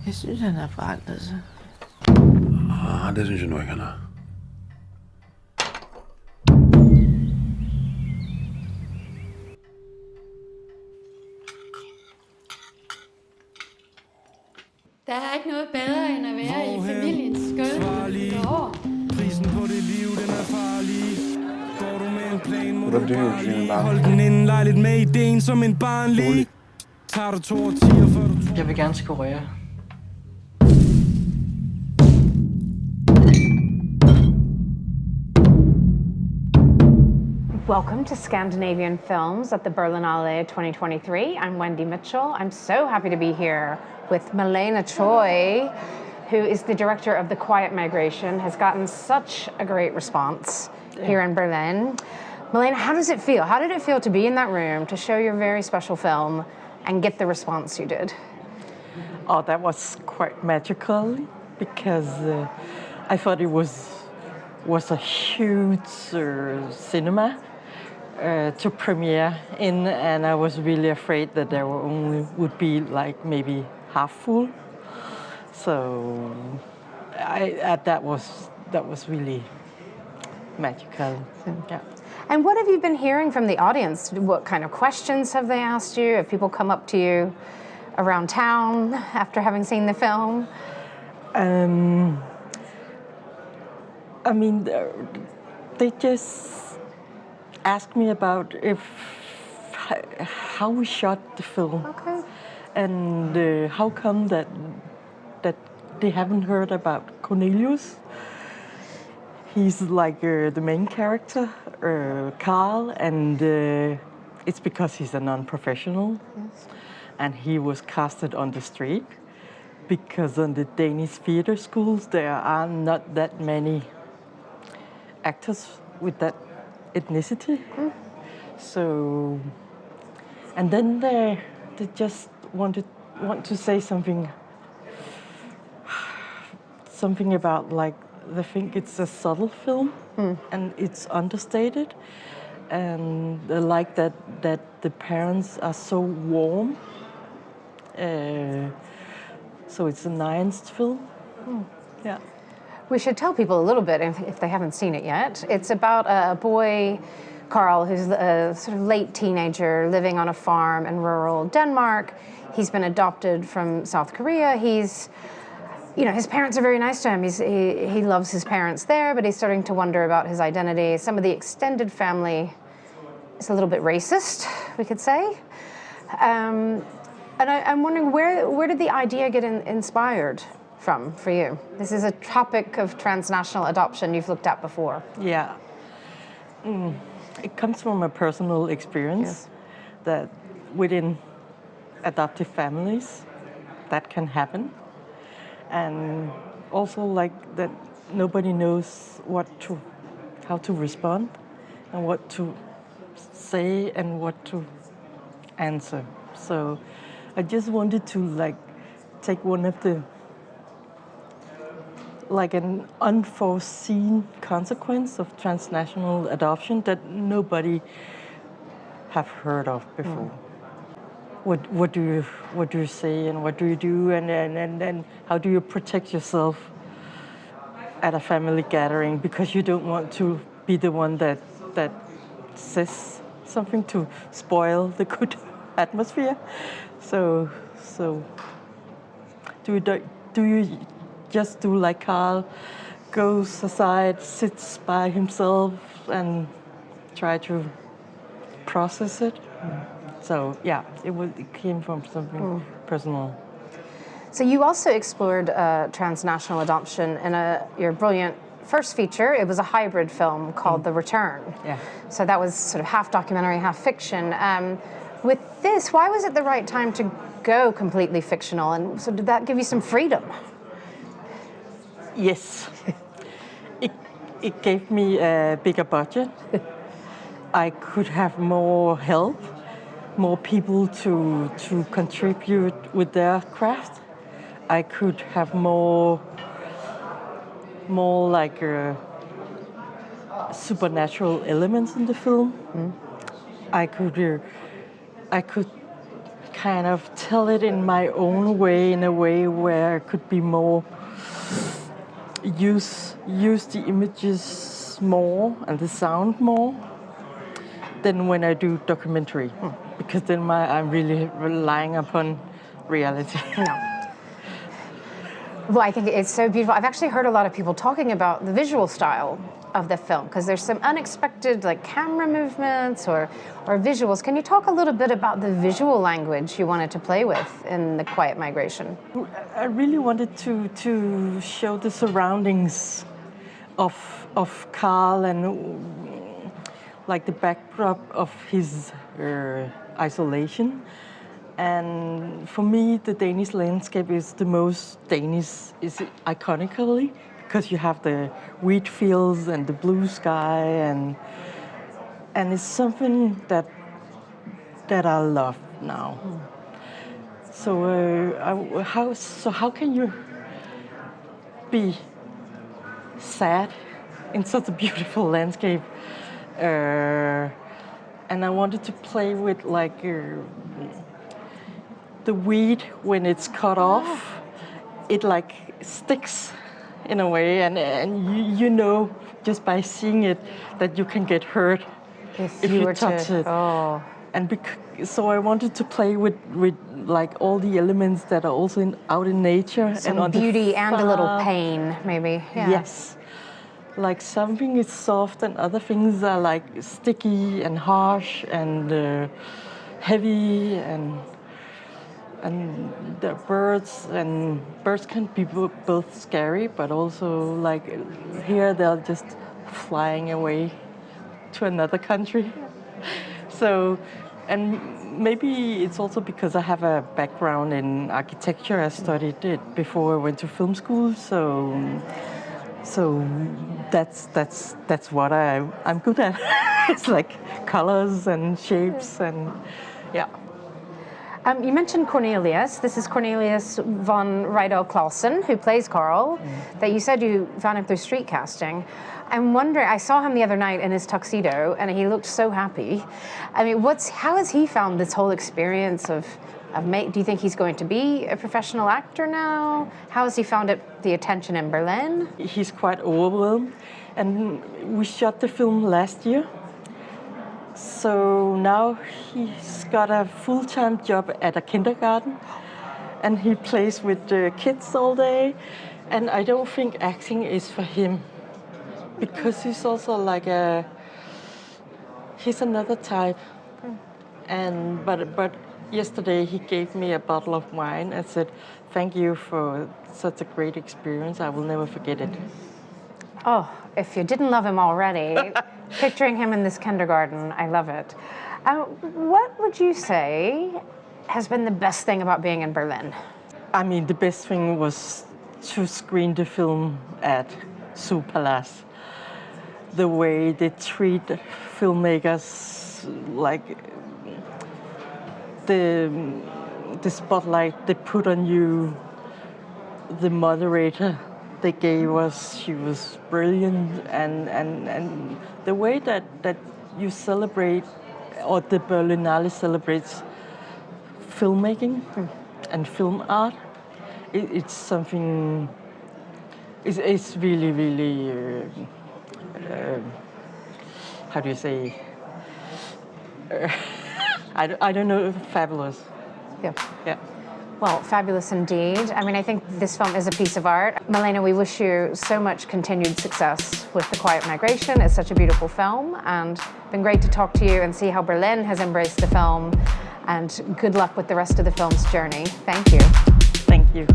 Jeg synes, han har forandret sig. Det synes jeg nu ikke, han har. Der er ikke noget bedre, end at være i familiens skød. Prisen på det liv, den er farlig. Går du med en plan, må Hvordan du det bare jo, lige bare? holde den inden, lege lidt med ideen som en barnlig. Tager du 2 årtier, før du tror... Jeg vil gerne skurere. Welcome to Scandinavian Films at the Berlinale 2023. I'm Wendy Mitchell. I'm so happy to be here with Malene Choi, who is the director of The Quiet Migration, has gotten such a great response here in Berlin. Malene, how does it feel? How did it feel to be in that room, to show your very special film and get the response you did? Oh, that was quite magical because I thought it was a huge cinema to premiere in, and I was really afraid that there would be like maybe half full. So that was really magical. Yeah. And what have you been hearing from the audience? What kind of questions have they asked you? Have people come up to you around town after having seen the film? I mean, they just asked me about how we shot the film. Okay. And how come that they haven't heard about Cornelius? He's like the main character, Carl, and it's because he's a non-professional. Yes. And he was casted on the street because on the Danish theater schools there are not that many actors with that ethnicity. Mm. So, and then they just want to say something about like they think it's a subtle film and it's understated, and they like that the parents are so warm. So it's a nice film. Mm. Yeah. We should tell people a little bit if they haven't seen it yet. It's about a boy, Carl, who's a sort of late teenager living on a farm in rural Denmark. He's been adopted from South Korea. His parents are very nice to him. He loves his parents there, but he's starting to wonder about his identity. Some of the extended family is a little bit racist, we could say. And I'm wondering, where did the idea get inspired from for you? This is a topic of transnational adoption you've looked at before. Yeah. It comes from a personal experience that within adoptive families that can happen. And also like that nobody knows how to respond and what to say and what to answer. So I just wanted to like take one of the like an unforeseen consequence of transnational adoption that nobody have heard of before. What do you say and what do you do and how do you protect yourself at a family gathering because you don't want to be the one that says something to spoil the good atmosphere. So do you just do like Carl, goes aside, sits by himself and try to process it? So yeah, it came from something personal. So you also explored transnational adoption in your brilliant first feature. It was a hybrid film called The Return. Yeah. So that was sort of half documentary, half fiction. With this, why was it the right time to go completely fictional? And so did that give you some freedom? Yes. It gave me a bigger budget. I could have more help, more people to contribute with their craft. I could have more like supernatural elements in the film. I could kind of tell it in my own way, in a way where I could be more use the images more and the sound more than when I do documentary, because then I'm really relying upon reality. No. Well, I think it's so beautiful. I've actually heard a lot of people talking about the visual style of the film, because there's some unexpected like camera movements or visuals. Can you talk a little bit about the visual language you wanted to play with in The Quiet Migration? I really wanted to show the surroundings of Carl and like the backdrop of his isolation. And for me, the Danish landscape is the most Danish, is iconically, because you have the wheat fields and the blue sky, and it's something that I love now. So how can you be sad in such a beautiful landscape? And I wanted to play with like the weed when it's cut off, it like sticks in a way, and you know just by seeing it that you can get hurt if you touch it. Oh. And so I wanted to play with like all the elements that are also out in nature. Some and on beauty and a little far. pain, maybe. Yeah. Yes. Like something is soft and other things are like sticky and harsh and heavy, and the birds can be both scary, but also like here they're just flying away to another country. So, and maybe it's also because I have a background in architecture. I studied it before I went to film school, so that's what I'm good at. It's like colors and shapes and yeah. You mentioned Cornelius. This is Cornelius von Rydell-Clausen, who plays Carl, that you said you found him through street casting. I'm wondering, I saw him the other night in his tuxedo, and he looked so happy. I mean, how has he found this whole experience do you think he's going to be a professional actor now? How has he found the attention in Berlin? He's quite overwhelmed, and we shot the film last year. So now he's got a full-time job at a kindergarten, and he plays with the kids all day. And I don't think acting is for him, because he's also like he's another type. And but yesterday he gave me a bottle of wine and said, "Thank you for such a great experience. I will never forget it." Oh, if you didn't love him already, picturing him in this kindergarten, I love it. What would you say has been the best thing about being in Berlin? I mean, the best thing was to screen the film at Zoopalast. The way they treat filmmakers, like the spotlight they put on you, the moderator they gave us, she was brilliant, and the way that you celebrate, or the Berlinale celebrates filmmaking and film art, it's something, it's really, really, how do you say, I don't know, fabulous. Yeah. Yeah. Well, fabulous indeed. I mean, I think this film is a piece of art. Malene, we wish you so much continued success with The Quiet Migration. It's such a beautiful film, and it's been great to talk to you and see how Berlin has embraced the film, and good luck with the rest of the film's journey. Thank you. Thank you.